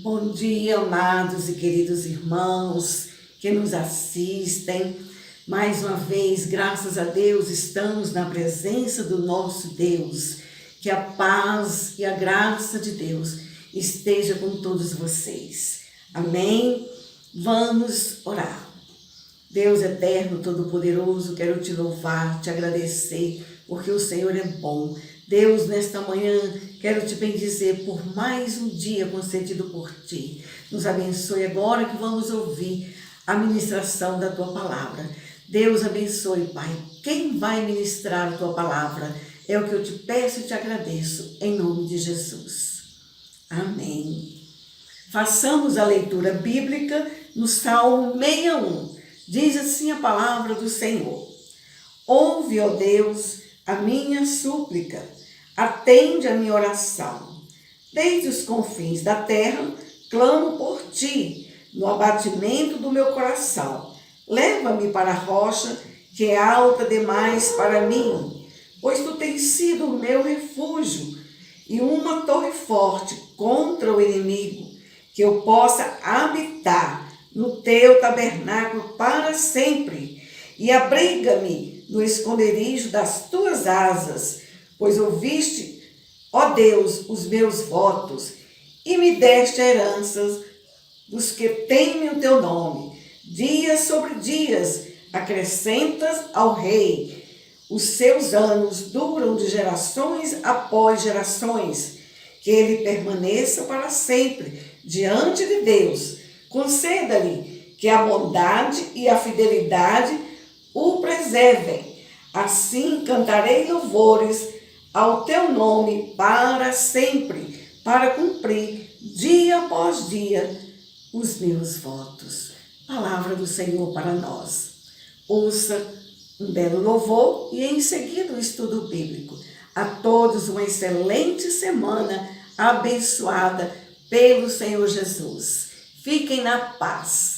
Bom dia, amados e queridos irmãos que nos assistem. Mais uma vez, graças a Deus, estamos na presença do nosso Deus. Que a paz e a graça de Deus esteja com todos vocês. Amém? Vamos orar. Deus eterno, todo-poderoso, quero te louvar, te agradecer, porque o Senhor é bom. Deus, nesta manhã, quero te bendizer por mais um dia concedido por ti. Nos abençoe agora que vamos ouvir a ministração da tua palavra. Deus abençoe, Pai. Quem vai ministrar a tua palavra? É o que eu te peço e te agradeço, em nome de Jesus. Amém. Façamos a leitura bíblica no Salmo 61. Diz assim a palavra do Senhor: ouve, ó Deus, a minha súplica, atende a minha oração. Desde os confins da terra, clamo por ti, no abatimento do meu coração. Leva-me para a rocha, que é alta demais para mim, pois tu tens sido o meu refúgio e uma torre forte contra o inimigo, que eu possa habitar no teu tabernáculo para sempre, e abriga-me no esconderijo das tuas asas, pois ouviste, ó Deus, os meus votos, e me deste heranças dos que temem o teu nome. Dias sobre dias acrescentas ao rei, os seus anos duram de gerações após gerações, que ele permaneça para sempre diante de Deus. Conceda-lhe que a bondade e a fidelidade o preservem. Assim cantarei louvores ao teu nome para sempre, para cumprir dia após dia os meus votos. Palavra do Senhor para nós. Ouça um belo louvor e em seguida o estudo bíblico. A todos uma excelente semana abençoada pelo Senhor Jesus. Fiquem na paz.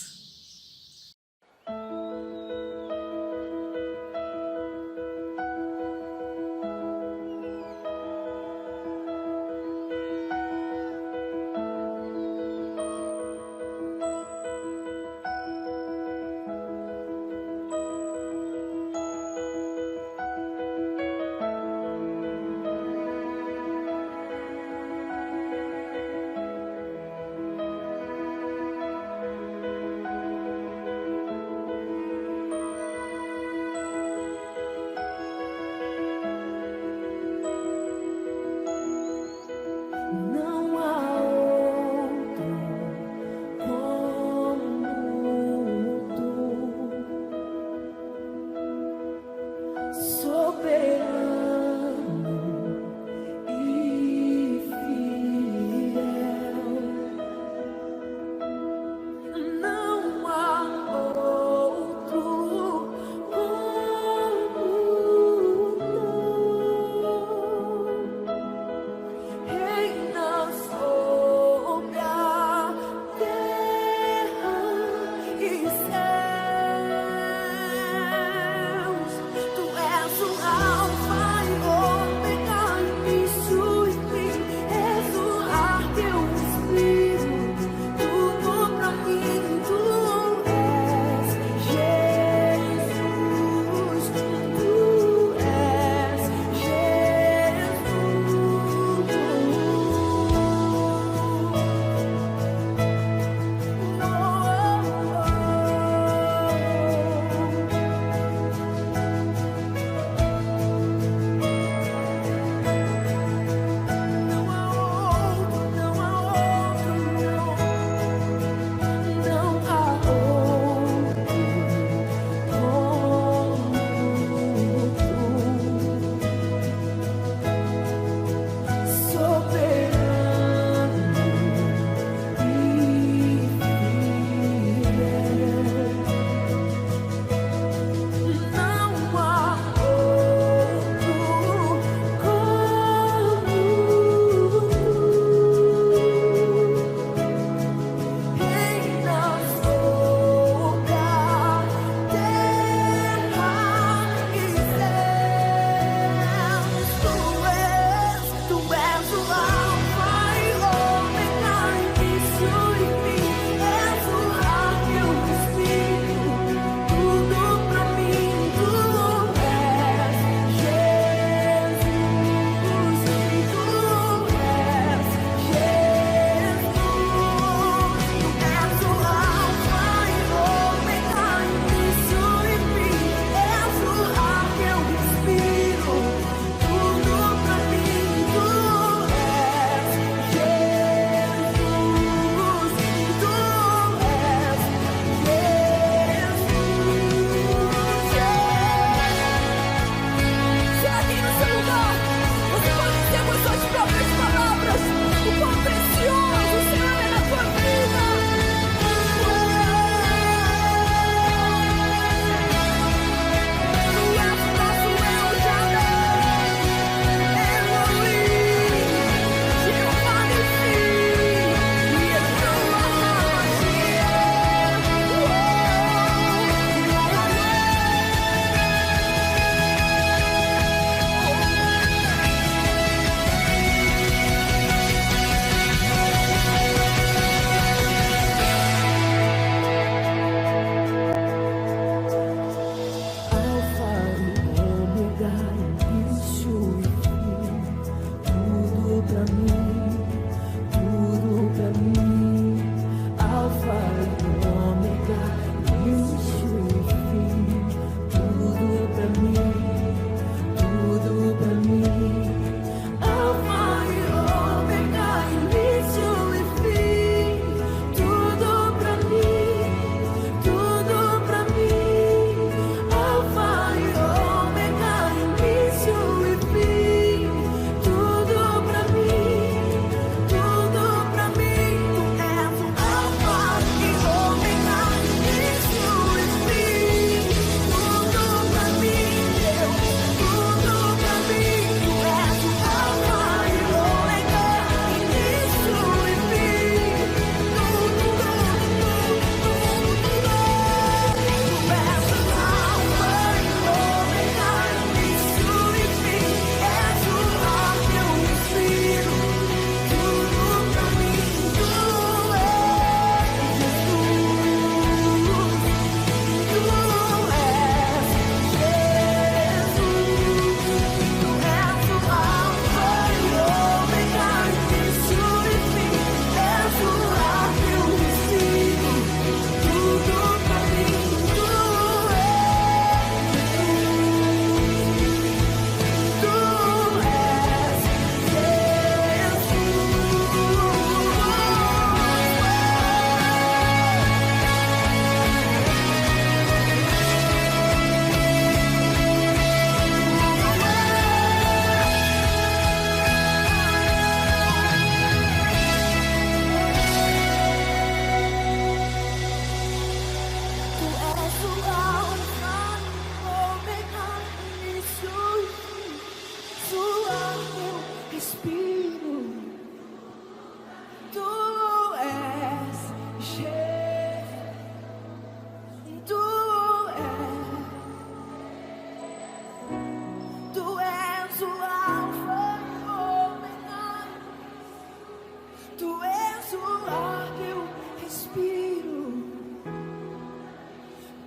Tu és o ar que eu respiro.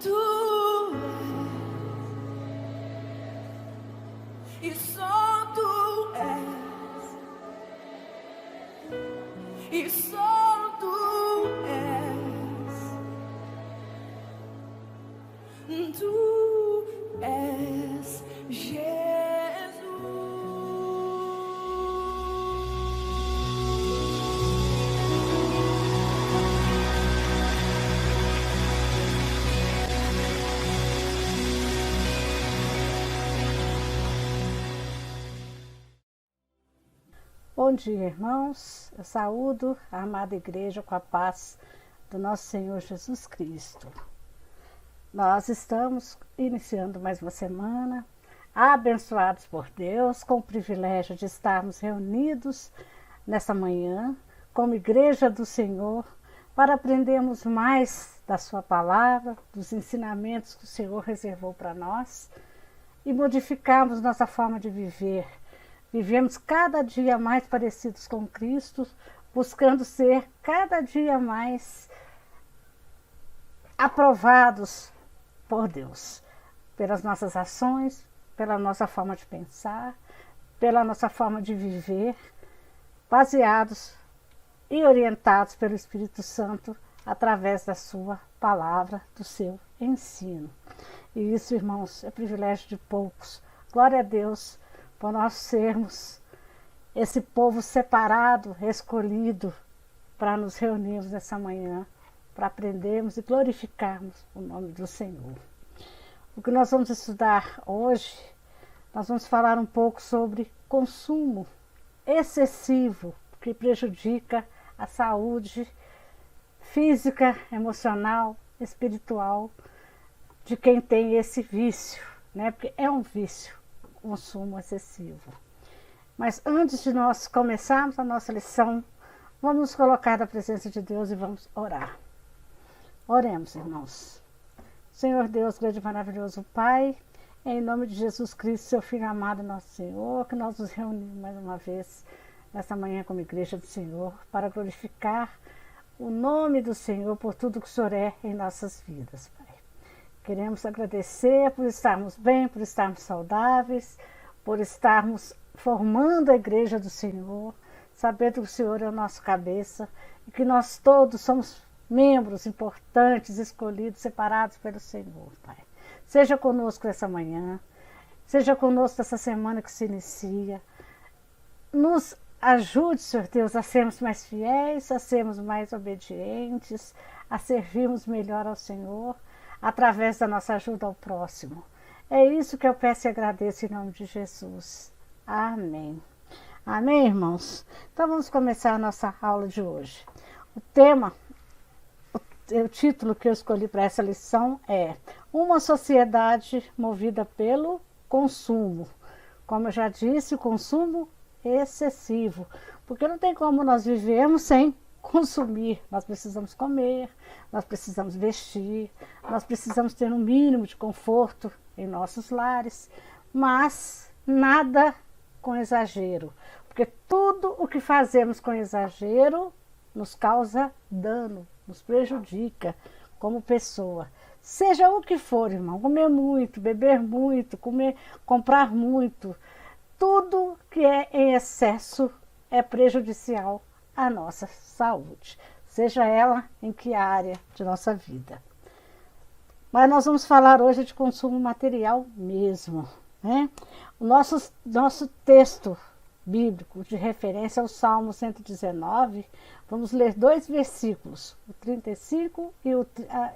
Tu és, e só Tu és, e só Tu és. Tu és Jesus. Bom dia, irmãos. Eu saúdo a amada igreja com a paz do nosso Senhor Jesus Cristo. Nós estamos iniciando mais uma semana, abençoados por Deus, com o privilégio de estarmos reunidos nessa manhã, como igreja do Senhor, para aprendermos mais da sua palavra, dos ensinamentos que o Senhor reservou para nós e modificarmos nossa forma de viver. Vivemos cada dia mais parecidos com Cristo, buscando ser cada dia mais aprovados por Deus, pelas nossas ações, pela nossa forma de pensar, pela nossa forma de viver, baseados e orientados pelo Espírito Santo através da sua palavra, do seu ensino. E isso, irmãos, é privilégio de poucos. Glória a Deus por nós sermos esse povo separado, escolhido, para nos reunirmos nessa manhã, para aprendermos e glorificarmos o nome do Senhor. O que nós vamos estudar hoje, nós vamos falar um pouco sobre consumo excessivo, que prejudica a saúde física, emocional, espiritual de quem tem esse vício, né? Porque é um vício, consumo excessivo. Mas antes de nós começarmos a nossa lição, vamos nos colocar na presença de Deus e vamos orar. Oremos, irmãos. Senhor Deus, grande e maravilhoso Pai, em nome de Jesus Cristo, seu Filho amado, nosso Senhor, que nós nos reunimos mais uma vez nessa manhã como igreja do Senhor, para glorificar o nome do Senhor por tudo que o Senhor é em nossas vidas, Pai. Queremos agradecer por estarmos bem, por estarmos saudáveis, por estarmos formando a igreja do Senhor, sabendo que o Senhor é o nosso cabeça e que nós todos somos membros importantes, escolhidos, separados pelo Senhor, Pai. Seja conosco essa manhã, seja conosco essa semana que se inicia. Nos ajude, Senhor Deus, a sermos mais fiéis, a sermos mais obedientes, a servirmos melhor ao Senhor, através da nossa ajuda ao próximo. É isso que eu peço e agradeço em nome de Jesus. Amém. Amém, irmãos? Então vamos começar a nossa aula de hoje. O título que eu escolhi para essa lição é Uma Sociedade Movida pelo Consumo. Como eu já disse, o consumo excessivo, porque não tem como nós vivermos sem consumir. Nós precisamos comer, nós precisamos vestir, nós precisamos ter um mínimo de conforto em nossos lares, mas nada com exagero, porque tudo o que fazemos com exagero nos causa dano, nos prejudica como pessoa. Seja o que for, irmão, comer muito, beber muito, comprar muito, tudo que é em excesso é prejudicial à nossa saúde, seja ela em que área de nossa vida. Mas nós vamos falar hoje de consumo material mesmo, né? O nosso texto bíblico de referência é o Salmo 119. Vamos ler 2 versículos, o 35 e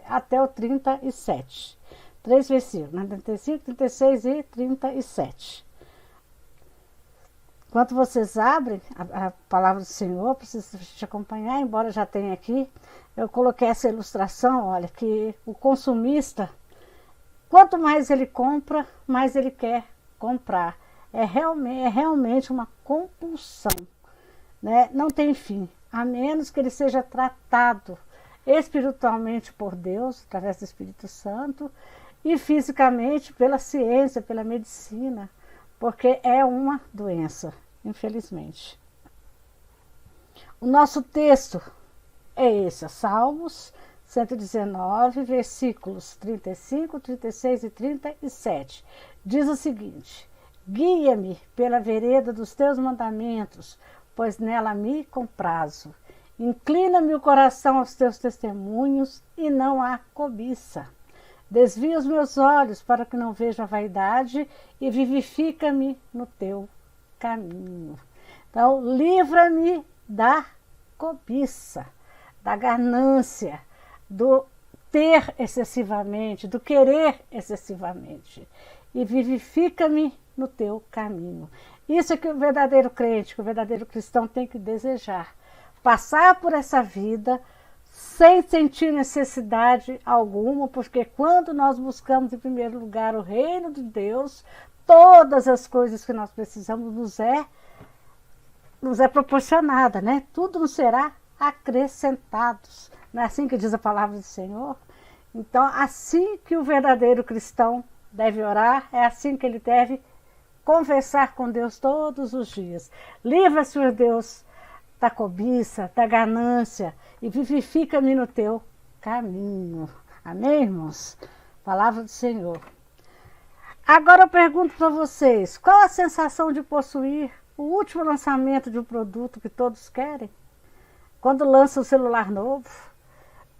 até o 37. 3 versículos, 35, 36 e 37. Enquanto vocês abrem a palavra do Senhor, para vocês te acompanhar, embora já tenha aqui, eu coloquei essa ilustração, olha, que o consumista, quanto mais ele compra, mais ele quer comprar. É realmente uma compulsão, né? Não tem fim, a menos que ele seja tratado espiritualmente por Deus, através do Espírito Santo, e fisicamente pela ciência, pela medicina, porque é uma doença, infelizmente. O nosso texto é esse, Salmos 119, versículos 35, 36 e 37. Diz o seguinte: guia-me pela vereda dos teus mandamentos, pois nela me comprazo. Inclina-me o coração aos teus testemunhos e não à cobiça. Desvia os meus olhos para que não veja a vaidade e vivifica-me no teu caminho. Então, livra-me da cobiça, da ganância, do ter excessivamente, do querer excessivamente. E vivifica-me no teu caminho. Isso é que o verdadeiro crente, que o verdadeiro cristão tem que desejar. Passar por essa vida sem sentir necessidade alguma, porque quando nós buscamos em primeiro lugar o reino de Deus, todas as coisas que nós precisamos nos é proporcionada, né? Tudo nos será acrescentados. Não é assim que diz a palavra do Senhor? Então, assim que o verdadeiro cristão deve orar, é assim que ele deve conversar com Deus todos os dias. Livra, Senhor Deus, da cobiça, da ganância e vivifica-me no teu caminho. Amém, irmãos? Palavra do Senhor. Agora eu pergunto para vocês, qual a sensação de possuir o último lançamento de um produto que todos querem? Quando lança um celular novo,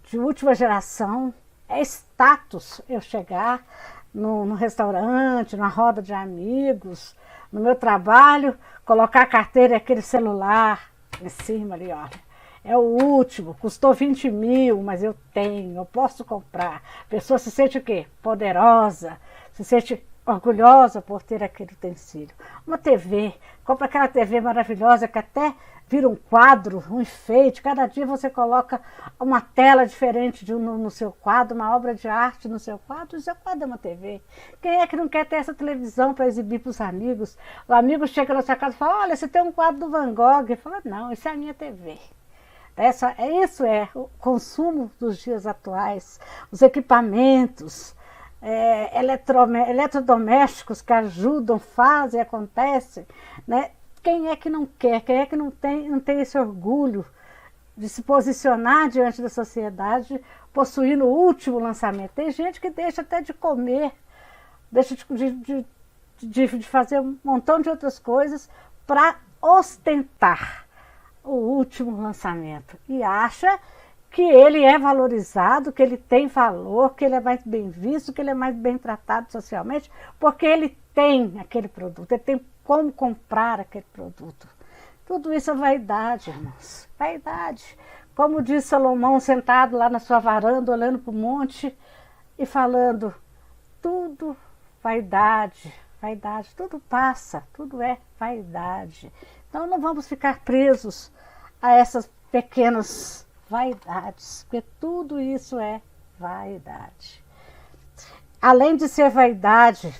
de última geração, é status eu chegar no restaurante, na roda de amigos, no meu trabalho, colocar a carteira e aquele celular em cima ali, olha. É o último, custou 20 mil, mas eu tenho, eu posso comprar. A pessoa se sente o quê? Poderosa, se sente orgulhosa por ter aquele utensílio. Uma TV, compra aquela TV maravilhosa que até vira um quadro, um enfeite. Cada dia você coloca uma tela diferente no seu quadro, uma obra de arte no seu quadro. O seu quadro é uma TV. Quem é que não quer ter essa televisão para exibir para os amigos? O amigo chega na sua casa e fala, olha, você tem um quadro do Van Gogh. Ele fala, não, isso é a minha TV. Isso é o consumo dos dias atuais, os equipamentos, eletrodomésticos que ajudam, fazem, acontecem, né? Quem é que não quer? Quem é que não tem esse orgulho de se posicionar diante da sociedade, possuindo o último lançamento? Tem gente que deixa até de comer, deixa de fazer um montão de outras coisas para ostentar o último lançamento. E acha que ele é valorizado, que ele tem valor, que ele é mais bem visto, que ele é mais bem tratado socialmente, porque ele tem aquele produto, ele tem como comprar aquele produto. Tudo isso é vaidade, irmãos. Vaidade. Como diz Salomão, sentado lá na sua varanda, olhando para o monte e falando, tudo vaidade, vaidade, tudo passa, tudo é vaidade. Então não vamos ficar presos a essas pequenas vaidades, porque tudo isso é vaidade. Além de ser vaidade,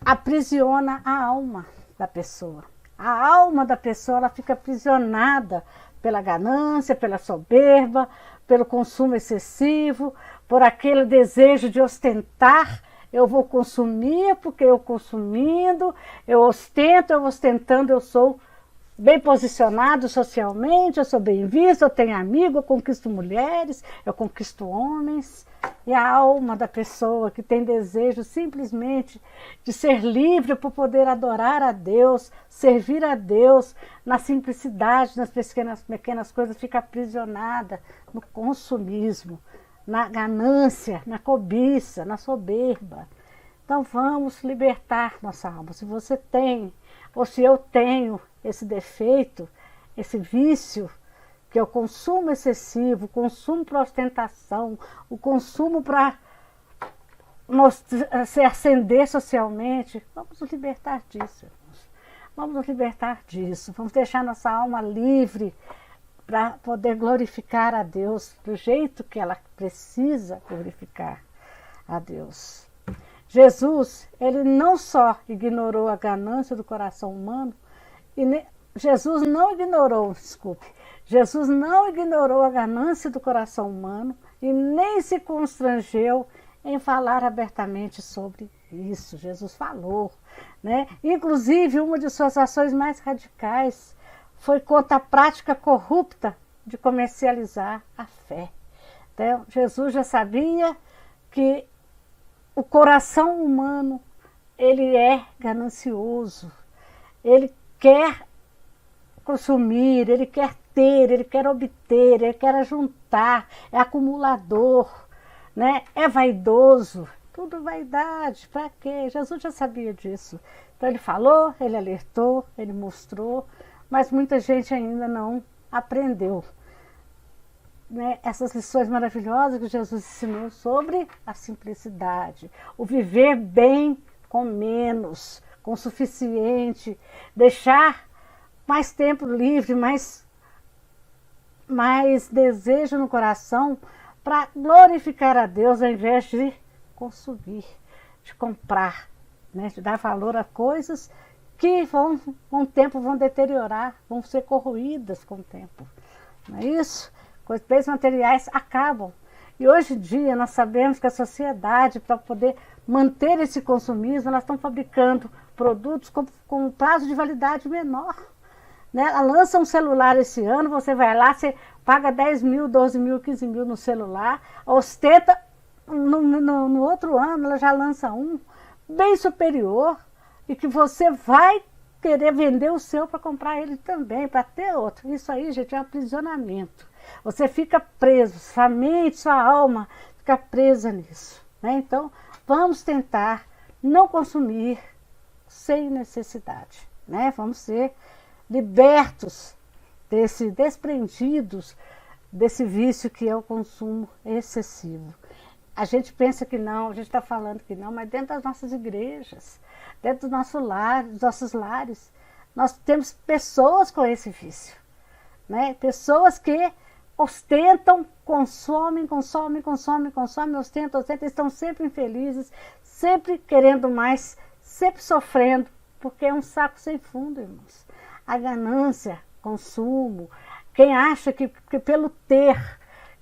aprisiona a alma da pessoa. A alma da pessoa ela fica aprisionada pela ganância, pela soberba, pelo consumo excessivo, por aquele desejo de ostentar. Eu vou consumir porque eu consumindo, eu ostentando, eu sou bem posicionado socialmente, eu sou bem visto, eu tenho amigo, eu conquisto mulheres, eu conquisto homens. E a alma da pessoa que tem desejo simplesmente de ser livre para poder adorar a Deus, servir a Deus, na simplicidade, nas pequenas coisas, fica aprisionada no consumismo, na ganância, na cobiça, na soberba. Então vamos libertar nossa alma. Se você tem, ou se eu tenho esse defeito, esse vício, que é o consumo excessivo, o consumo para ostentação, o consumo para se ascender socialmente, vamos nos libertar disso, irmãos. Vamos nos libertar disso, vamos deixar nossa alma livre para poder glorificar a Deus do jeito que ela precisa glorificar a Deus. Jesus, ele não só ignorou a ganância do coração humano, Jesus não ignorou a ganância do coração humano e nem se constrangeu em falar abertamente sobre isso. Jesus falou, né? Inclusive, uma de suas ações mais radicais foi contra a prática corrupta de comercializar a fé. Então, Jesus já sabia que o coração humano, ele é ganancioso, ele quer consumir, ele quer ter, ele quer obter, ele quer ajuntar, é acumulador, né? É vaidoso, tudo vaidade, para quê? Jesus já sabia disso. Então ele falou, ele alertou, ele mostrou, mas muita gente ainda não aprendeu, né, essas lições maravilhosas que Jesus ensinou sobre a simplicidade, o viver bem com menos, com o suficiente, deixar mais tempo livre, mais desejo no coração para glorificar a Deus ao invés de consumir, de comprar, né, de dar valor a coisas que com o tempo vão deteriorar, vão ser corroídas com o tempo. Não é isso? Os bens materiais acabam. E hoje em dia nós sabemos que a sociedade, para poder manter esse consumismo, elas estão fabricando produtos com prazo de validade menor. Né? Ela lança um celular esse ano, você vai lá, você paga 10 mil, 12 mil, 15 mil no celular, ostenta, no outro ano ela já lança um bem superior e que você vai querer vender o seu para comprar ele também, para ter outro. Isso aí, gente, é um aprisionamento. Você fica preso, sua mente, sua alma fica presa nisso. Né? Então, vamos tentar não consumir sem necessidade. Né? Vamos ser libertos, desprendidos desse vício que é o consumo excessivo. A gente pensa que não, a gente está falando que não, mas dentro das nossas igrejas, dentro do nosso lar, dos nossos lares, nós temos pessoas com esse vício. Né? Pessoas que ostentam, consomem, ostentam, estão sempre infelizes, sempre querendo mais, sempre sofrendo, porque é um saco sem fundo, irmãos. A ganância, consumo, quem acha que pelo ter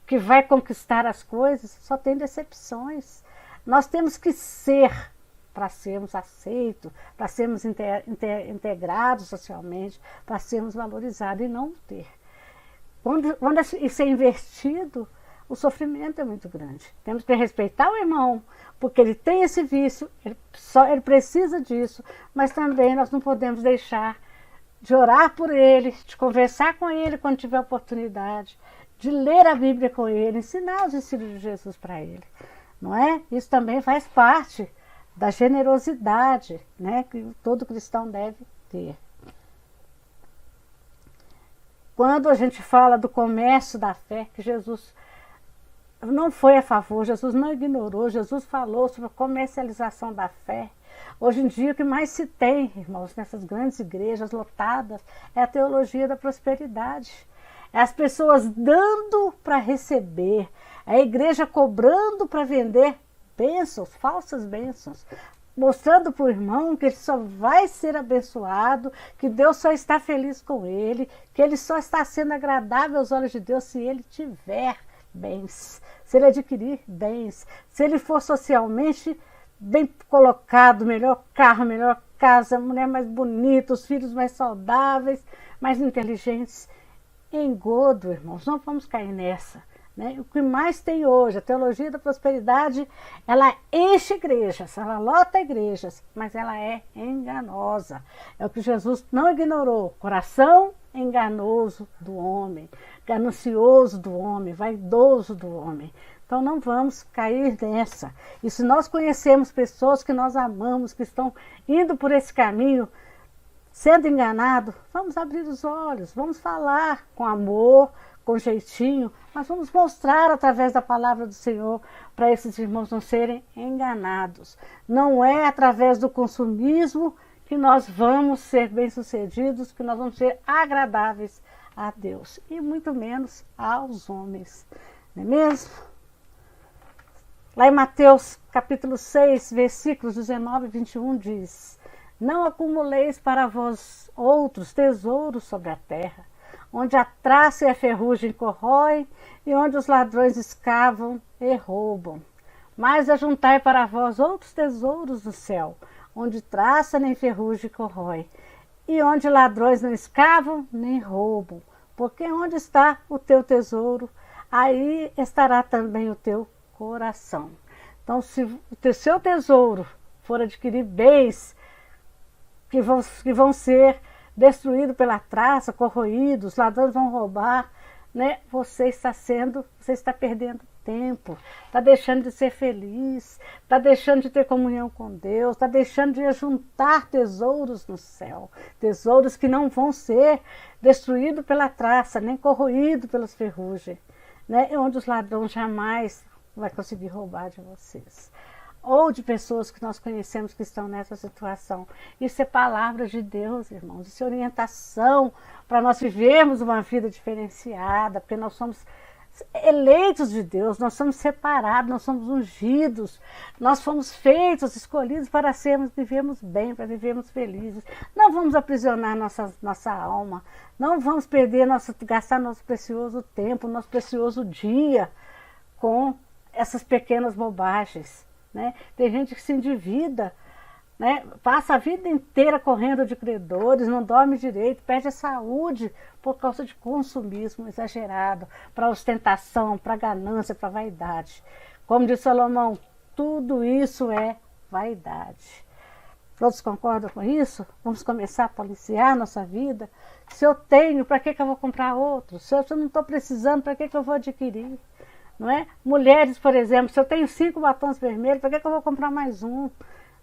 que vai conquistar as coisas, só tem decepções. Nós temos que ser para sermos aceitos, para sermos integrados socialmente, para sermos valorizados e não ter. Quando isso é invertido, o sofrimento é muito grande. Temos que respeitar o irmão, porque ele tem esse vício, ele precisa disso, mas também nós não podemos deixar de orar por ele, de conversar com ele quando tiver oportunidade, de ler a Bíblia com ele, ensinar os ensinos de Jesus para ele. Não é? Isso também faz parte da generosidade, né, que todo cristão deve ter. Quando a gente fala do comércio da fé, que Jesus não foi a favor, Jesus não ignorou, Jesus falou sobre a comercialização da fé. Hoje em dia o que mais se tem, irmãos, nessas grandes igrejas lotadas, é a teologia da prosperidade. É as pessoas dando para receber, a igreja cobrando para vender bênçãos, falsas bênçãos, mostrando para o irmão que ele só vai ser abençoado, que Deus só está feliz com ele, que ele só está sendo agradável aos olhos de Deus se ele tiver bens, se ele adquirir bens, se ele for socialmente bem colocado, melhor carro, melhor casa, mulher mais bonita, os filhos mais saudáveis, mais inteligentes. Engodo, irmãos, não vamos cair nessa. Né? O que mais tem hoje, a teologia da prosperidade, ela enche igrejas, ela lota igrejas, mas ela é enganosa. É o que Jesus não ignorou, coração enganoso do homem, ganancioso do homem, vaidoso do homem. Então não vamos cair nessa. E se nós conhecemos pessoas que nós amamos, que estão indo por esse caminho, sendo enganado, vamos abrir os olhos, vamos falar com amor, com jeitinho, mas vamos mostrar através da palavra do Senhor para esses irmãos não serem enganados. Não é através do consumismo que nós vamos ser bem-sucedidos, que nós vamos ser agradáveis a Deus, e muito menos aos homens. Não é mesmo? Lá em Mateus capítulo 6, versículos 19 e 21 diz: não acumuleis para vós outros tesouros sobre a terra, onde a traça e a ferrugem corroem, e onde os ladrões escavam e roubam. Mas ajuntai para vós outros tesouros do céu, onde traça nem ferrugem corrói, e onde ladrões não escavam nem roubam. Porque onde está o teu tesouro, aí estará também o teu coração. Então, se o seu tesouro for adquirir bens que vão ser destruídos pela traça, corroídos, os ladrões vão roubar, né? Você está perdendo tempo, está deixando de ser feliz, está deixando de ter comunhão com Deus, está deixando de juntar tesouros no céu, tesouros que não vão ser destruídos pela traça, nem corroídos pelas ferrugem, né? Onde os ladrões jamais vai conseguir roubar de vocês. Ou de pessoas que nós conhecemos que estão nessa situação. Isso é palavra de Deus, irmãos. Isso é orientação para nós vivermos uma vida diferenciada, porque nós somos eleitos de Deus, nós somos separados, nós somos ungidos, nós fomos feitos, escolhidos para vivermos bem, para vivermos felizes. Não vamos aprisionar nossa alma, não vamos gastar nosso precioso tempo, nosso precioso dia com essas pequenas bobagens, né? Tem gente que se endivida, né? Passa a vida inteira correndo de credores, não dorme direito, perde a saúde por causa de consumismo exagerado, para ostentação, para ganância, para vaidade. Como diz Salomão, tudo isso é vaidade. Todos concordam com isso? Vamos começar a policiar a nossa vida? Se eu tenho, para que eu vou comprar outro? Se eu não estou precisando, para que eu vou adquirir? Não é? Mulheres, por exemplo, se eu tenho 5 batons vermelhos, para que eu vou comprar mais um?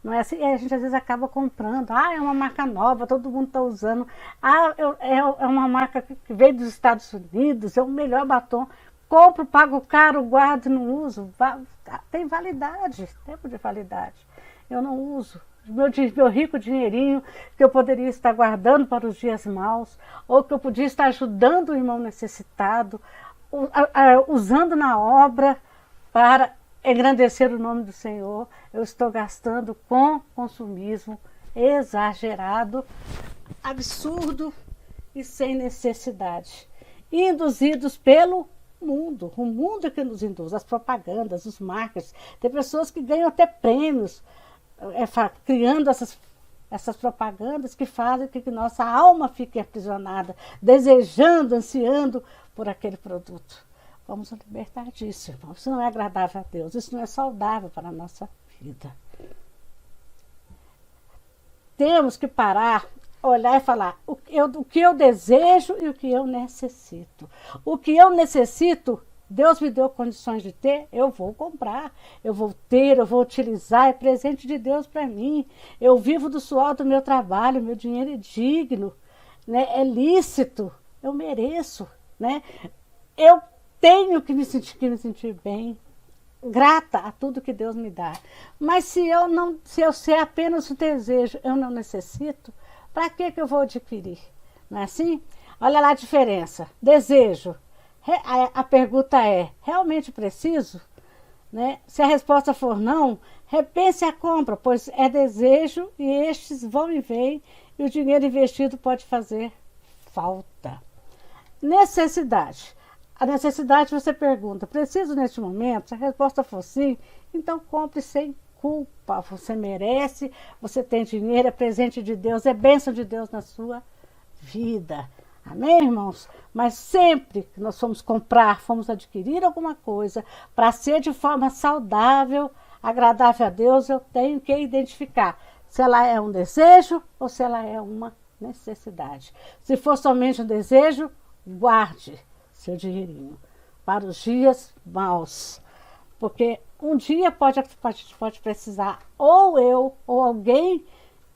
Não é assim? E a gente às vezes acaba comprando. Ah, é uma marca nova, todo mundo está usando. Ah, é uma marca que veio dos Estados Unidos, é o melhor batom. Compro, pago caro, guardo e não uso. Tem validade, tempo de validade. Eu não uso. Meu rico dinheirinho que eu poderia estar guardando para os dias maus, ou que eu podia estar ajudando o irmão necessitado, usando na obra para engrandecer o nome do Senhor, eu estou gastando com consumismo exagerado, absurdo e sem necessidade. Induzidos pelo mundo. O mundo é que nos induz, as propagandas, os marketing. Tem pessoas que ganham até prêmios criando essas propagandas que fazem com que nossa alma fique aprisionada, desejando, ansiando por aquele produto. Vamos nos libertar disso, irmão. Isso não é agradável a Deus, isso não é saudável para a nossa vida. Temos que parar, olhar e falar o que eu desejo e o que eu necessito. O que eu necessito, Deus me deu condições de ter, eu vou comprar, eu vou ter, eu vou utilizar, é presente de Deus para mim. Eu vivo do suor do meu trabalho, meu dinheiro é digno, né? É lícito, eu mereço, né? Eu tenho que me sentir bem, grata a tudo que Deus me dá. Mas se eu ser apenas um desejo, eu não necessito, para que eu vou adquirir? Não é assim? Olha lá a diferença. Desejo. A pergunta é, realmente preciso? Né? Se a resposta for não, repense a compra, pois é desejo e estes vão e vêm e o dinheiro investido pode fazer falta. Necessidade. A necessidade você pergunta, preciso neste momento? Se a resposta for sim, então compre sem culpa. Você merece, você tem dinheiro, é presente de Deus, é bênção de Deus na sua vida. Amém, irmãos? Mas sempre que nós fomos comprar, fomos adquirir alguma coisa, para ser de forma saudável, agradável a Deus, eu tenho que identificar se ela é um desejo ou se ela é uma necessidade. Se for somente um desejo, guarde seu dinheirinho para os dias maus. Porque um dia pode precisar, ou eu, ou alguém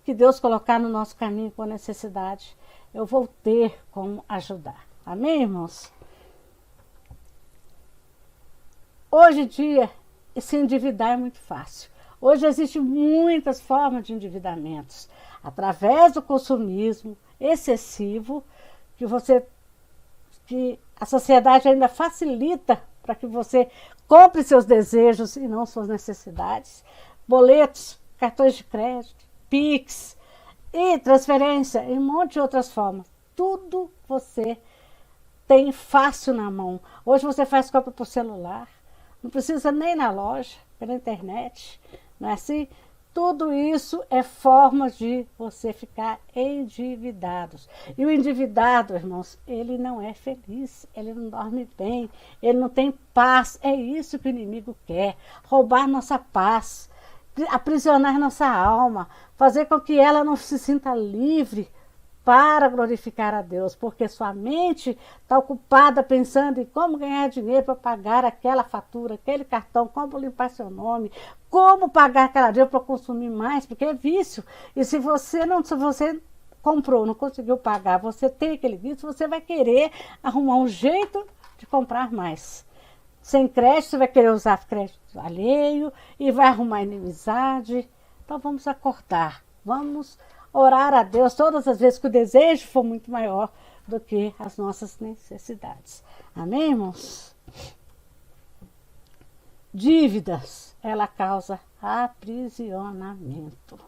que Deus colocar no nosso caminho com necessidade, eu vou ter como ajudar. Amém, irmãos? Hoje em dia, se endividar é muito fácil. Hoje existem muitas formas de endividamentos. Através do consumismo excessivo, que a sociedade ainda facilita para que você compre seus desejos e não suas necessidades. Boletos, cartões de crédito, Pix e transferência e um monte de outras formas. Tudo você tem fácil na mão. Hoje você faz compra por celular, não precisa nem ir na loja, pela internet, não é assim? Tudo isso é forma de você ficar endividados. E o endividado, irmãos, ele não é feliz, ele não dorme bem, ele não tem paz. É isso que o inimigo quer, roubar nossa paz, aprisionar nossa alma, fazer com que ela não se sinta livre para glorificar a Deus, porque sua mente está ocupada pensando em como ganhar dinheiro para pagar aquela fatura, aquele cartão, como limpar seu nome, como pagar aquela dívida para consumir mais, porque é vício. E se você comprou, não conseguiu pagar, você tem aquele vício, você vai querer arrumar um jeito de comprar mais. Sem crédito, você vai querer usar crédito alheio e vai arrumar inimizade. Então vamos acordar, vamos orar a Deus todas as vezes que o desejo for muito maior do que as nossas necessidades. Amém, irmãos? Dívidas, ela causa aprisionamento.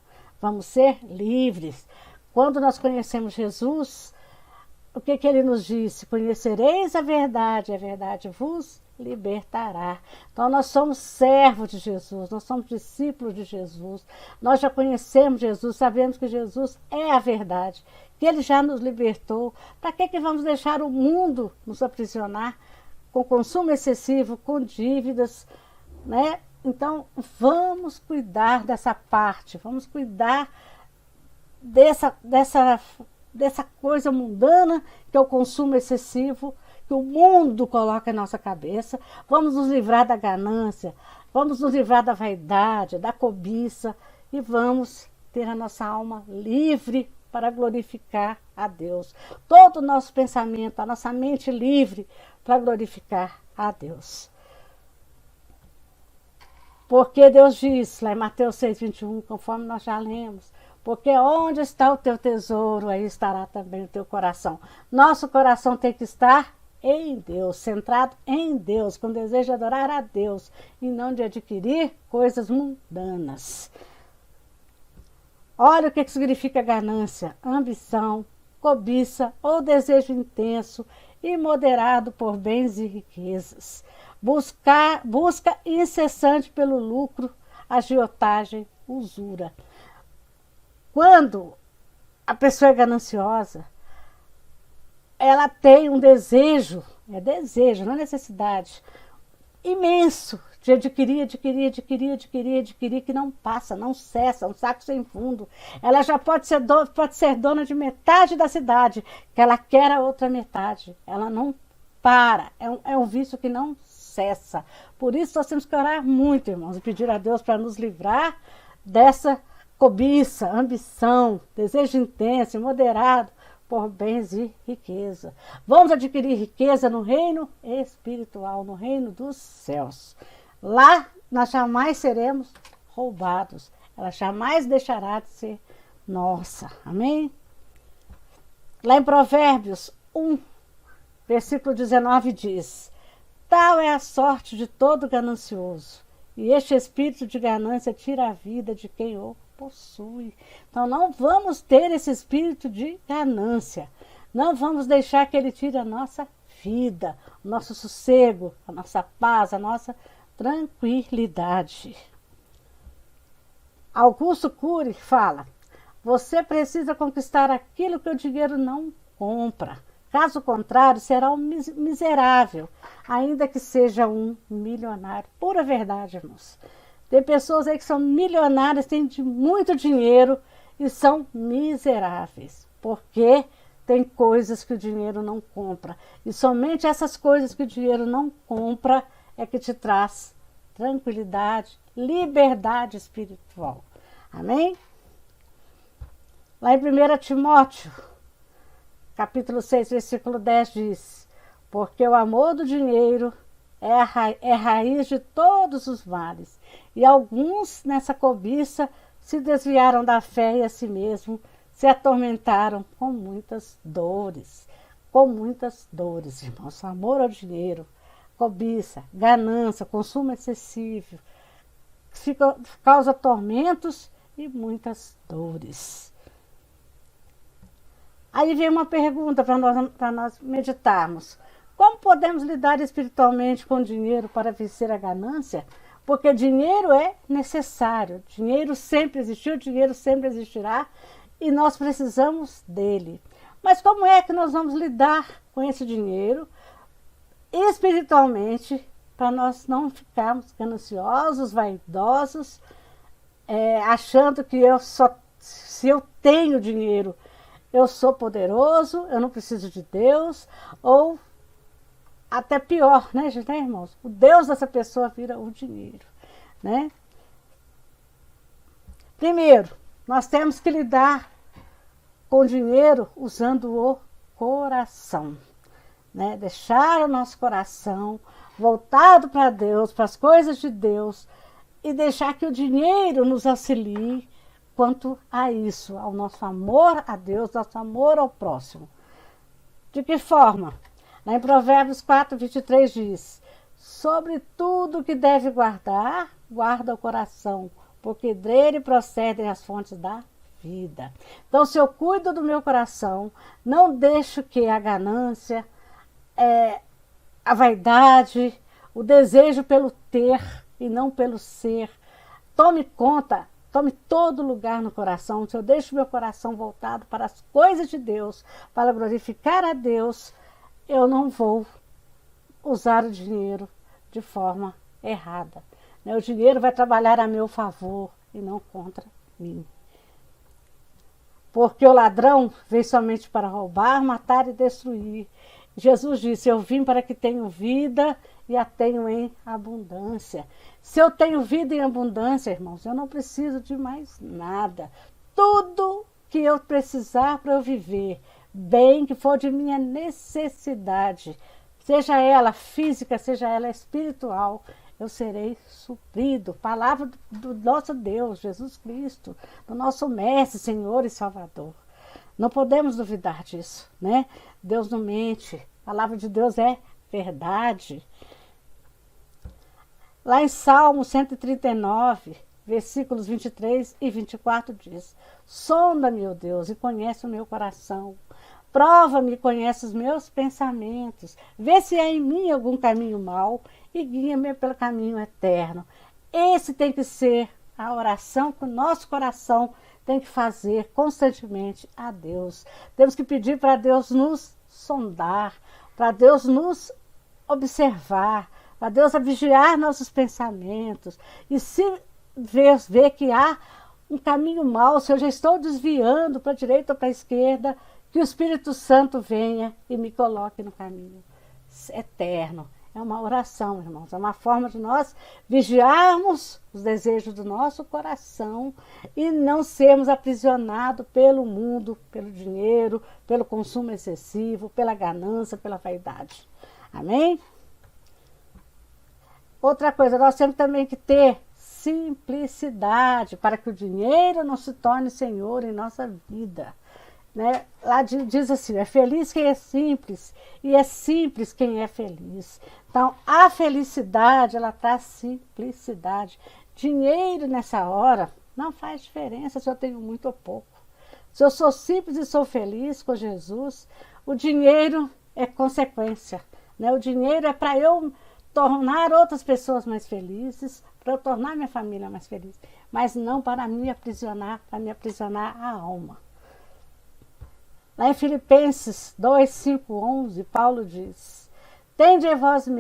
Vamos ser livres. Quando nós conhecemos Jesus, o que ele nos disse? Conhecereis a verdade vos libertará. Então nós somos servos de Jesus, nós somos discípulos de Jesus, nós já conhecemos Jesus, sabemos que Jesus é a verdade, que ele já nos libertou. Para que vamos deixar o mundo nos aprisionar com consumo excessivo, com dívidas, né? Então vamos cuidar dessa parte, vamos cuidar dessa coisa mundana que é o consumo excessivo, que o mundo coloca em nossa cabeça. Vamos nos livrar da ganância, vamos nos livrar da vaidade, da cobiça e vamos ter a nossa alma livre para glorificar a Deus. Todo o nosso pensamento, a nossa mente livre para glorificar a Deus. Porque Deus diz, lá em Mateus 6,21, conforme nós já lemos, porque onde está o teu tesouro, aí estará também o teu coração. Nosso coração tem que estar em Deus, centrado em Deus, com desejo de adorar a Deus e não de adquirir coisas mundanas. Olha o que significa ganância, ambição, cobiça ou desejo intenso, imoderado por bens e riquezas. Busca incessante pelo lucro, agiotagem, usura. Quando a pessoa é gananciosa, ela tem um desejo, não é necessidade, imenso de adquirir, que não passa, não cessa, um saco sem fundo. Ela já pode ser dona de metade da cidade, que ela quer a outra metade. Ela não para, é um vício que não cessa. Por isso nós temos que orar muito, irmãos, e pedir a Deus para nos livrar dessa cobiça, ambição, desejo intenso, moderado por bens e riqueza. Vamos adquirir riqueza no reino espiritual, no reino dos céus. Lá nós jamais seremos roubados. Ela jamais deixará de ser nossa. Amém? Lá em Provérbios 1, versículo 19 diz: tal é a sorte de todo ganancioso, e este espírito de ganância tira a vida de quem o possui. Então não vamos ter esse espírito de ganância. Não vamos deixar que ele tire a nossa vida, o nosso sossego, a nossa paz, a nossa tranquilidade. Augusto Cury fala: você precisa conquistar aquilo que o dinheiro não compra. Caso contrário, será um miserável, ainda que seja um milionário. Pura verdade, irmãos. Tem pessoas aí que são milionárias, têm muito dinheiro e são miseráveis, porque tem coisas que o dinheiro não compra. E somente essas coisas que o dinheiro não compra é que te traz tranquilidade, liberdade espiritual. Amém? Lá em 1 Timóteo, capítulo 6, versículo 10 diz: porque o amor do dinheiro é raiz de todos os males, e alguns nessa cobiça se desviaram da fé e a si mesmo se atormentaram com muitas dores. Com muitas dores, irmãos. Amor ao dinheiro, cobiça, ganância, consumo excessivo, causa tormentos e muitas dores. Aí vem uma pergunta para nós meditarmos. Como podemos lidar espiritualmente com o dinheiro para vencer a ganância? Porque dinheiro é necessário, dinheiro sempre existiu, dinheiro sempre existirá e nós precisamos dele. Mas como é que nós vamos lidar com esse dinheiro espiritualmente para nós não ficarmos gananciosos, vaidosos, achando que se eu tenho dinheiro, eu sou poderoso, eu não preciso de Deus, ou até pior, né, gente, né, irmãos? O Deus dessa pessoa vira o dinheiro, né? Primeiro, nós temos que lidar com o dinheiro usando o coração, né? Deixar o nosso coração voltado para Deus, para as coisas de Deus, e deixar que o dinheiro nos auxilie quanto a isso, ao nosso amor a Deus, nosso amor ao próximo. De que forma? Lá em Provérbios 4, 23 diz: sobre tudo que deve guardar, guarda o coração, porque dele procedem as fontes da vida. Então, se eu cuido do meu coração, não deixo que a ganância, a vaidade, o desejo pelo ter e não pelo ser, tome conta, tome todo lugar no coração. Se eu deixo meu coração voltado para as coisas de Deus, para glorificar a Deus, eu não vou usar o dinheiro de forma errada. O dinheiro vai trabalhar a meu favor e não contra mim. Porque o ladrão vem somente para roubar, matar e destruir. Jesus disse: eu vim para que tenham vida e a tenham em abundância. Se eu tenho vida em abundância, irmãos, eu não preciso de mais nada. Tudo que eu precisar para eu viver bem, que for de minha necessidade, seja ela física, seja ela espiritual, eu serei suprido. Palavra do nosso Deus, Jesus Cristo, do nosso Mestre, Senhor e Salvador. Não podemos duvidar disso, né? Deus não mente. A palavra de Deus é verdade. Lá em Salmo 139, versículos 23 e 24 diz: sonda-me, ó Deus, e conhece o meu coração. Prova-me e conhece os meus pensamentos. Vê se há em mim algum caminho mau e guia-me pelo caminho eterno. Esse tem que ser a oração que o nosso coração tem que fazer constantemente a Deus. Temos que pedir para Deus nos sondar, para Deus nos observar, para Deus vigiar nossos pensamentos. E se ver que há um caminho mau, se eu já estou desviando para a direita ou para a esquerda, que o Espírito Santo venha e me coloque no caminho eterno. É uma oração, irmãos, é uma forma de nós vigiarmos os desejos do nosso coração e não sermos aprisionados pelo mundo, pelo dinheiro, pelo consumo excessivo, pela ganância, pela vaidade. Amém? Outra coisa, nós temos também que ter simplicidade para que o dinheiro não se torne senhor em nossa vida. Né? Lá diz assim: é feliz quem é simples e é simples quem é feliz. Então, a felicidade, ela traz simplicidade. Dinheiro nessa hora não faz diferença se eu tenho muito ou pouco. Se eu sou simples e sou feliz com Jesus, o dinheiro é consequência. Né? O dinheiro é para eu tornar outras pessoas mais felizes, para eu tornar minha família mais feliz, mas não para me aprisionar a alma. Lá em Filipenses 2, 5, 11, Paulo diz: tende em vós o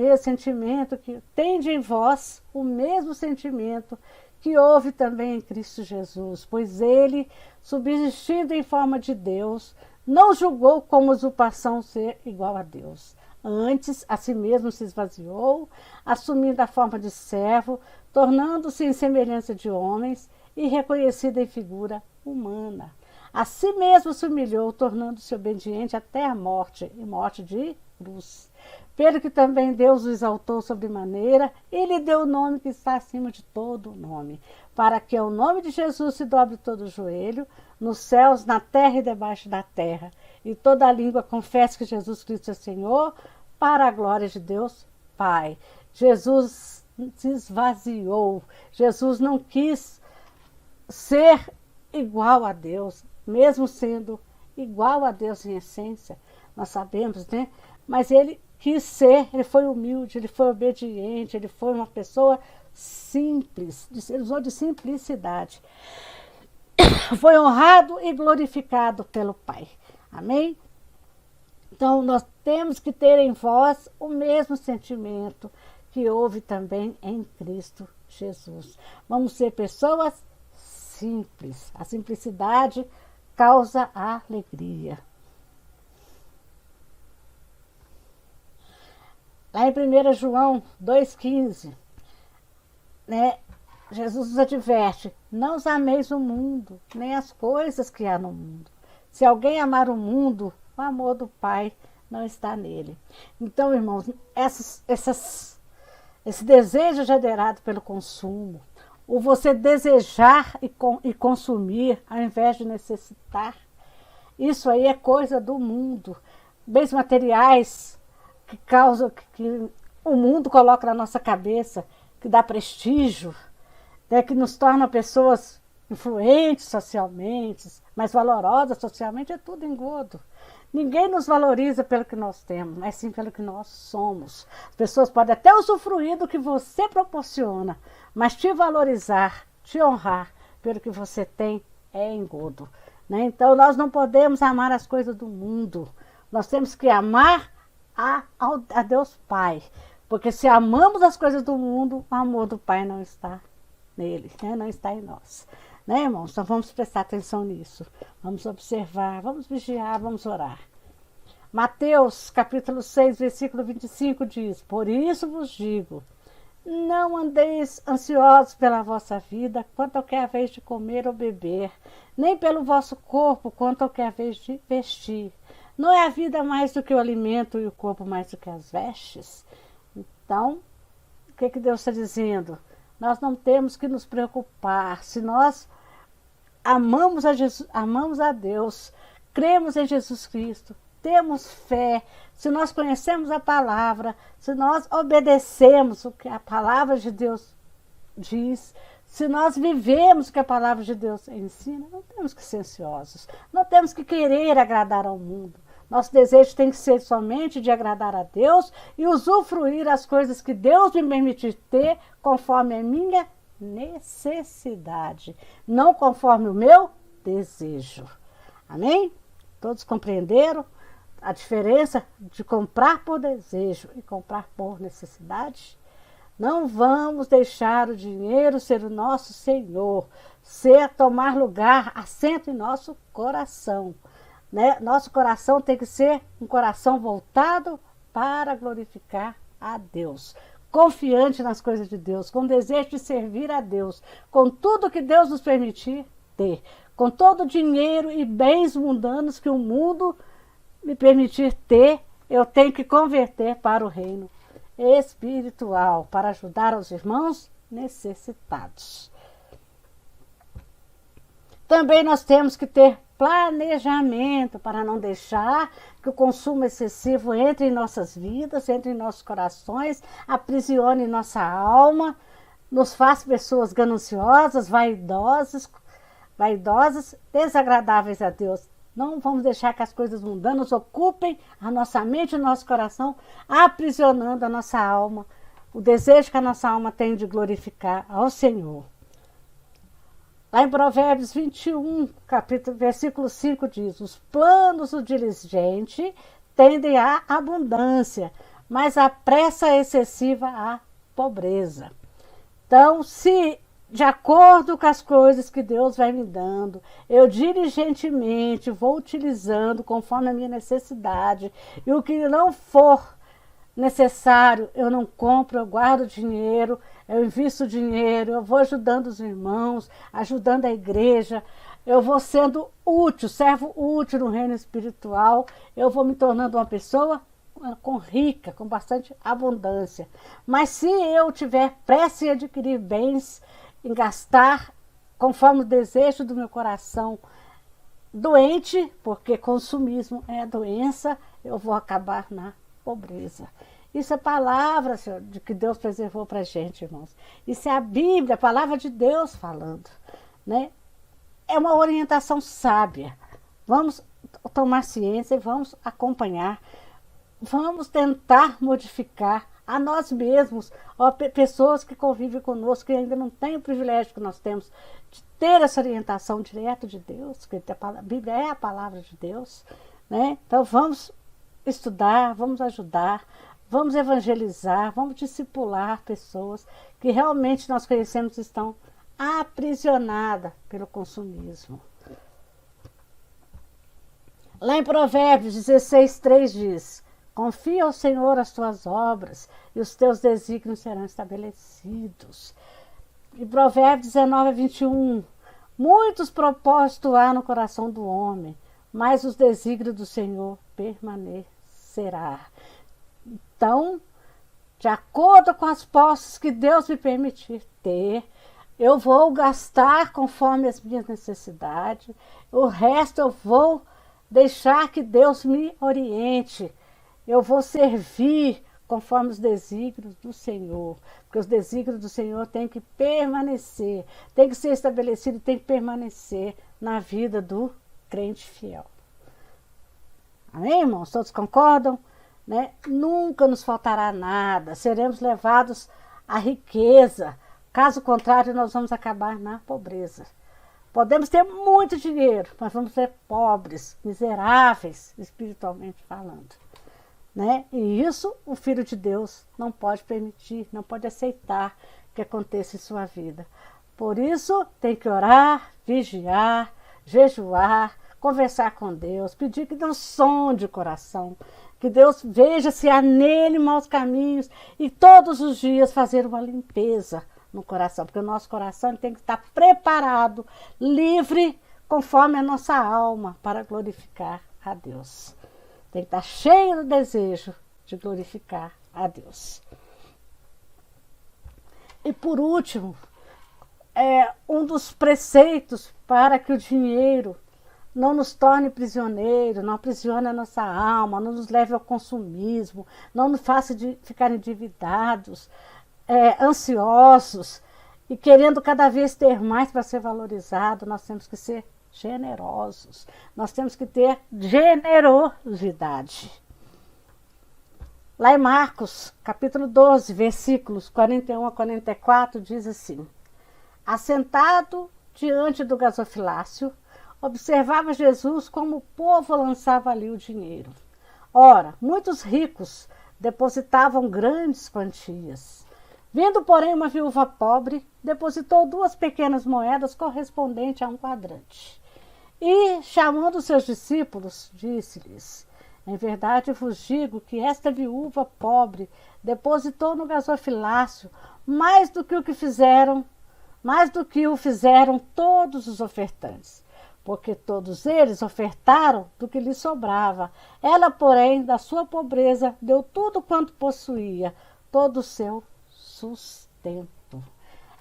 mesmo sentimento que houve também em Cristo Jesus, pois ele, subsistindo em forma de Deus, não julgou como usurpação ser igual a Deus. Antes, a si mesmo se esvaziou, assumindo a forma de servo, tornando-se em semelhança de homens e reconhecido em figura humana. A si mesmo se humilhou, tornando-se obediente até a morte, e morte de cruz. Pelo que também Deus o exaltou sobremaneira, e lhe deu o nome que está acima de todo nome, para que ao nome de Jesus se dobre todo o joelho, nos céus, na terra e debaixo da terra, e toda a língua confesse que Jesus Cristo é Senhor, para a glória de Deus Pai. Jesus se esvaziou, Jesus não quis ser igual a Deus, mesmo sendo igual a Deus em essência, nós sabemos, né? Mas ele quis ser, ele foi humilde, ele foi obediente, ele foi uma pessoa simples, ele usou de simplicidade. Foi honrado e glorificado pelo Pai. Amém? Então, nós temos que ter em vós o mesmo sentimento que houve também em Cristo Jesus. Vamos ser pessoas simples. A simplicidade causa alegria. Lá em 1 João 2,15, né, Jesus nos adverte: não os ameis o mundo, nem as coisas que há no mundo. Se alguém amar o mundo, o amor do Pai não está nele. Então, irmãos, esse desejo gerado pelo consumo, o você desejar e consumir ao invés de necessitar, isso aí é coisa do mundo. Bens materiais que causam, que o mundo coloca na nossa cabeça, que dá prestígio, né, que nos torna pessoas influentes socialmente, mais valorosas socialmente, é tudo engodo. Ninguém nos valoriza pelo que nós temos, mas sim pelo que nós somos. As pessoas podem até usufruir do que você proporciona, mas te valorizar, te honrar pelo que você tem é engodo, né? Então nós não podemos amar as coisas do mundo. Nós temos que amar a Deus Pai. Porque se amamos as coisas do mundo, o amor do Pai não está nele, né? Não está em nós. Né, irmãos? Então vamos prestar atenção nisso. Vamos observar, vamos vigiar, vamos orar. Mateus, capítulo 6, versículo 25 diz: por isso vos digo, não andeis ansiosos pela vossa vida, quanto ao que é a vez de comer ou beber, nem pelo vosso corpo, quanto ao que é a vez de vestir. Não é a vida mais do que o alimento e o corpo mais do que as vestes? Então, o que Deus está dizendo? Nós não temos que nos preocupar. Se nós amamos a Jesus, amamos a Deus, cremos em Jesus Cristo, temos fé, se nós conhecemos a palavra, se nós obedecemos o que a palavra de Deus diz, se nós vivemos o que a palavra de Deus ensina, não temos que ser ansiosos, não temos que querer agradar ao mundo. Nosso desejo tem que ser somente de agradar a Deus e usufruir as coisas que Deus me permitir ter conforme a minha necessidade, não conforme o meu desejo. Amém? Todos compreenderam a diferença de comprar por desejo e comprar por necessidade? Não vamos deixar o dinheiro ser o nosso Senhor, tomar lugar, assento em nosso coração. Né? Nosso coração tem que ser um coração voltado para glorificar a Deus, confiante nas coisas de Deus, com desejo de servir a Deus, com tudo que Deus nos permitir ter, com todo o dinheiro e bens mundanos que o mundo me permitir ter, eu tenho que converter para o reino espiritual, para ajudar os irmãos necessitados. Também nós temos que ter planejamento para não deixar que o consumo excessivo entre em nossas vidas, entre em nossos corações, aprisione nossa alma, nos faz pessoas gananciosas, vaidosas, desagradáveis a Deus. Não vamos deixar que as coisas mundanas ocupem a nossa mente e o nosso coração, aprisionando a nossa alma, o desejo que a nossa alma tem de glorificar ao Senhor. Lá em Provérbios 21, versículo 5 diz: os planos do diligente tendem à abundância, mas a pressa excessiva à pobreza. Então, se de acordo com as coisas que Deus vai me dando, eu diligentemente vou utilizando conforme a minha necessidade, e o que não for necessário, eu não compro, eu guardo dinheiro, eu invisto dinheiro, eu vou ajudando os irmãos, ajudando a igreja, eu vou sendo útil, servo útil no reino espiritual, eu vou me tornando uma pessoa rica, com bastante abundância. Mas se eu tiver pressa em adquirir bens, em gastar conforme o desejo do meu coração, doente, porque consumismo é doença, eu vou acabar na pobreza. Isso é palavra, Senhor, de que Deus preservou para a gente, irmãos. Isso é a Bíblia, a palavra de Deus falando, né? É uma orientação sábia. Vamos tomar ciência e vamos acompanhar vamos tentar modificar a nós mesmos, ó, pessoas que convivem conosco, que ainda não têm o privilégio que nós temos de ter essa orientação direta de Deus, que a Bíblia é a palavra de Deus, né? Então vamos estudar, vamos ajudar, vamos evangelizar, vamos discipular pessoas que realmente nós conhecemos estão aprisionadas pelo consumismo. Lá em Provérbios 16:3 diz: confia ao Senhor as tuas obras e os teus desígnios serão estabelecidos. Em Provérbios 19:21, muitos propósitos há no coração do homem, mas os desígnios do Senhor permanecerá. Então, de acordo com as posses que Deus me permitir ter, eu vou gastar conforme as minhas necessidades, o resto eu vou deixar que Deus me oriente. Eu vou servir conforme os desígnios do Senhor, porque os desígnios do Senhor têm que permanecer, têm que ser estabelecidos, têm que permanecer na vida do crente fiel. Amém, irmãos? Todos concordam? Né? Nunca nos faltará nada, seremos levados à riqueza, caso contrário nós vamos acabar na pobreza. Podemos ter muito dinheiro, mas vamos ser pobres, miseráveis, espiritualmente falando. Né? E isso o Filho de Deus não pode permitir, não pode aceitar que aconteça em sua vida. Por isso tem que orar, vigiar, jejuar, conversar com Deus, pedir que Deus sonde o coração, que Deus veja se há nele maus caminhos e todos os dias fazer uma limpeza no coração, porque o nosso coração tem que estar preparado, livre, conforme a nossa alma, para glorificar a Deus. Tem que estar cheio do desejo de glorificar a Deus. E por último, um dos preceitos para que o dinheiro não nos torne prisioneiro, não aprisione a nossa alma, não nos leve ao consumismo, não nos faça ficar endividados, ansiosos e querendo cada vez ter mais para ser valorizado. Nós temos que ser generosos, nós temos que ter generosidade. Lá em Marcos, capítulo 12, versículos 41 a 44, diz assim: assentado diante do gasofilácio, observava Jesus como o povo lançava ali o dinheiro. Ora, muitos ricos depositavam grandes quantias. Vendo, porém, uma viúva pobre, depositou 2 pequenas moedas correspondentes a um quadrante. E, chamando seus discípulos, disse-lhes: em verdade vos digo que esta viúva pobre depositou no gasofilácio mais do que o fizeram todos os ofertantes, porque todos eles ofertaram do que lhe sobrava. Ela, porém, da sua pobreza, deu tudo quanto possuía, todo o seu sustento.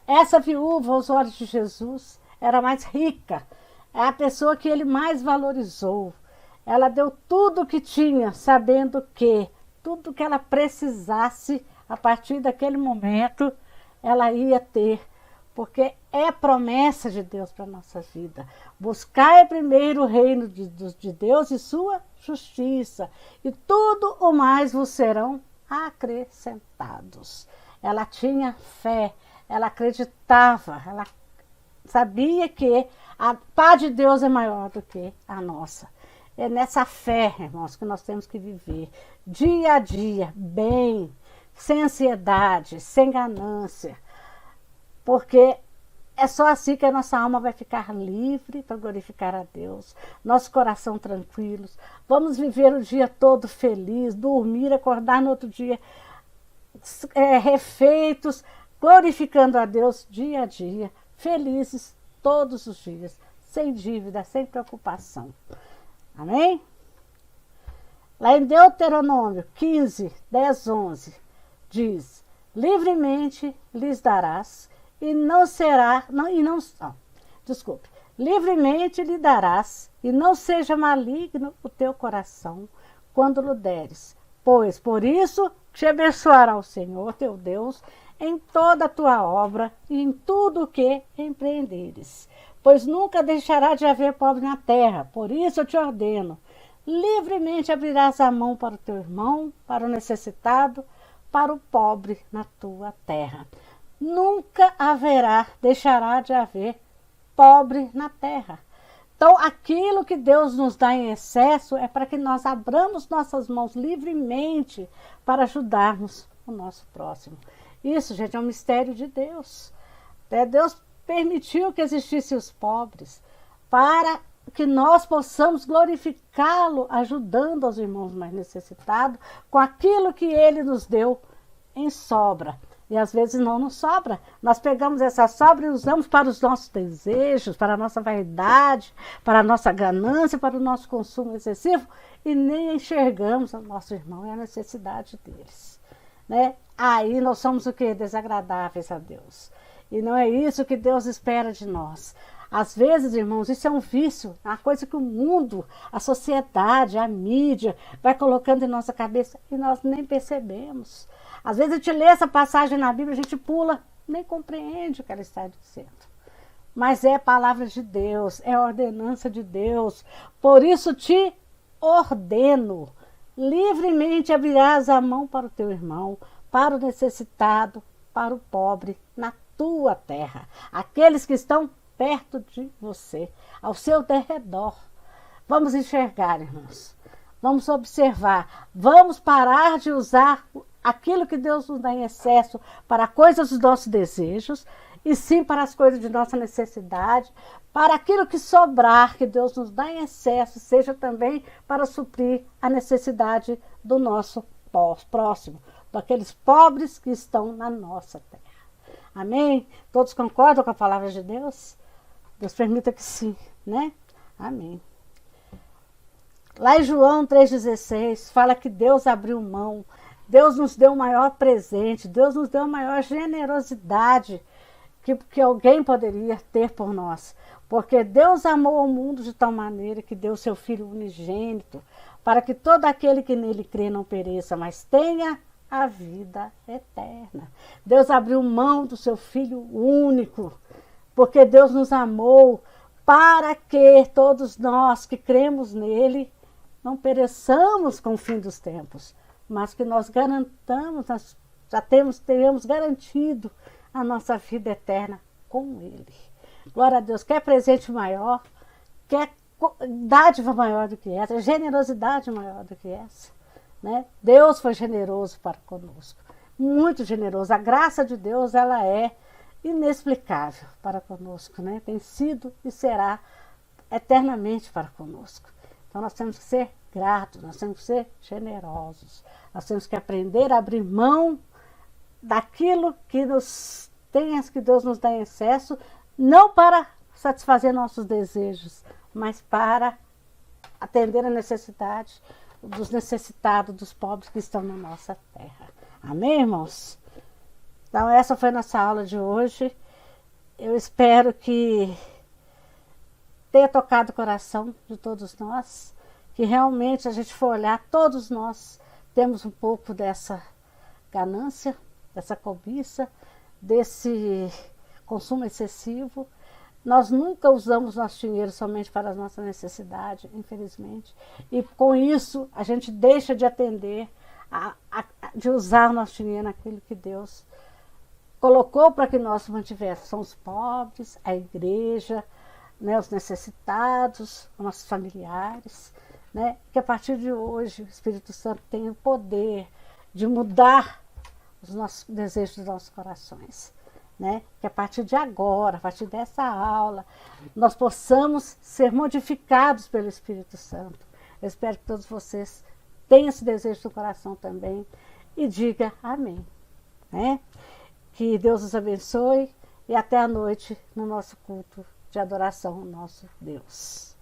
Essa viúva, aos olhos de Jesus, era mais rica, é a pessoa que ele mais valorizou. Ela deu tudo o que tinha, sabendo que tudo que ela precisasse, a partir daquele momento, ela ia ter, porque é promessa de Deus para a nossa vida. Buscai primeiro o reino de Deus e sua justiça, e tudo o mais vos serão acrescentados. Ela tinha fé, ela acreditava, ela sabia que a paz de Deus é maior do que a nossa. É nessa fé, irmãos, que nós temos que viver dia a dia, bem, sem ansiedade, sem ganância, porque é só assim que a nossa alma vai ficar livre para glorificar a Deus, nosso coração tranquilo. Vamos viver o dia todo feliz, dormir, acordar no outro dia refeitos, glorificando a Deus dia a dia, felizes todos os dias, sem dívida, sem preocupação. Amém? Lá em Deuteronômio 15, 10, 11, diz: livremente lhes darás livremente lhe darás, e não seja maligno o teu coração quando lhe deres, pois por isso te abençoará o Senhor teu Deus em toda a tua obra e em tudo o que empreenderes. Pois nunca deixará de haver pobre na terra, por isso eu te ordeno, livremente abrirás a mão para o teu irmão, para o necessitado, para o pobre na tua terra. Nunca deixará de haver pobre na terra. Então, aquilo que Deus nos dá em excesso é para que nós abramos nossas mãos livremente para ajudarmos o nosso próximo. Isso, gente, é um mistério de Deus. Deus permitiu que existissem os pobres para que nós possamos glorificá-lo, ajudando os irmãos mais necessitados com aquilo que ele nos deu em sobra. E às vezes não nos sobra. Nós pegamos essa sobra e usamos para os nossos desejos, para a nossa vaidade, para a nossa ganância, para o nosso consumo excessivo e nem enxergamos o nosso irmão e a necessidade deles. Né? Aí nós somos o quê? Desagradáveis a Deus. E não é isso que Deus espera de nós. Às vezes, irmãos, isso é um vício, uma coisa que o mundo, a sociedade, a mídia vai colocando em nossa cabeça e nós nem percebemos. Às vezes a gente lê essa passagem na Bíblia, a gente pula, nem compreende o que ela está dizendo. Mas é palavra de Deus, é ordenança de Deus. Por isso te ordeno, livremente abrirás a mão para o teu irmão, para o necessitado, para o pobre, na tua terra. Aqueles que estão perto de você, ao seu derredor. Vamos enxergar, irmãos. Vamos observar. Vamos parar de usar aquilo que Deus nos dá em excesso para coisas dos nossos desejos, e sim para as coisas de nossa necessidade, para aquilo que sobrar, que Deus nos dá em excesso, seja também para suprir a necessidade do nosso próximo, daqueles pobres que estão na nossa terra. Amém? Todos concordam com a palavra de Deus? Deus permita que sim, né? Amém. Lá em João 3,16, fala que Deus abriu mão, Deus nos deu o maior presente, Deus nos deu a maior generosidade que alguém poderia ter por nós. Porque Deus amou o mundo de tal maneira que deu seu Filho unigênito, para que todo aquele que nele crê não pereça, mas tenha a vida eterna. Deus abriu mão do seu Filho único, porque Deus nos amou, para que todos nós que cremos nele não pereçamos com o fim dos tempos, mas que nós garantamos, nós já tenhamos garantido a nossa vida eterna com ele. Glória a Deus. Quer presente maior? Quer dádiva maior do que essa? Generosidade maior do que essa? Né? Deus foi generoso para conosco, muito generoso. A graça de Deus, ela é inexplicável para conosco, né? Tem sido e será eternamente para conosco. Então nós temos que ser gratos, nós temos que ser generosos, nós temos que aprender a abrir mão daquilo que que Deus nos dá em excesso, não para satisfazer nossos desejos, mas para atender a necessidade dos necessitados, dos pobres que estão na nossa terra. Amém, irmãos? Então, essa foi a nossa aula de hoje. Eu espero que tenha tocado o coração de todos nós, que realmente a gente for olhar, todos nós temos um pouco dessa ganância, dessa cobiça, desse consumo excessivo. Nós nunca usamos nosso dinheiro somente para a nossa necessidade, infelizmente. E com isso, a gente deixa de atender, de usar o nosso dinheiro naquilo que Deus colocou para que nós mantivéssemos. São os pobres, a igreja, né, os necessitados, os nossos familiares. Né, que a partir de hoje o Espírito Santo tem o poder de mudar os nossos desejos dos nossos corações. Né? Que a partir de agora, a partir dessa aula, nós possamos ser modificados pelo Espírito Santo. Eu espero que todos vocês tenham esse desejo do coração também e diga amém. Né? Que Deus os abençoe e até a noite no nosso culto de adoração ao nosso Deus.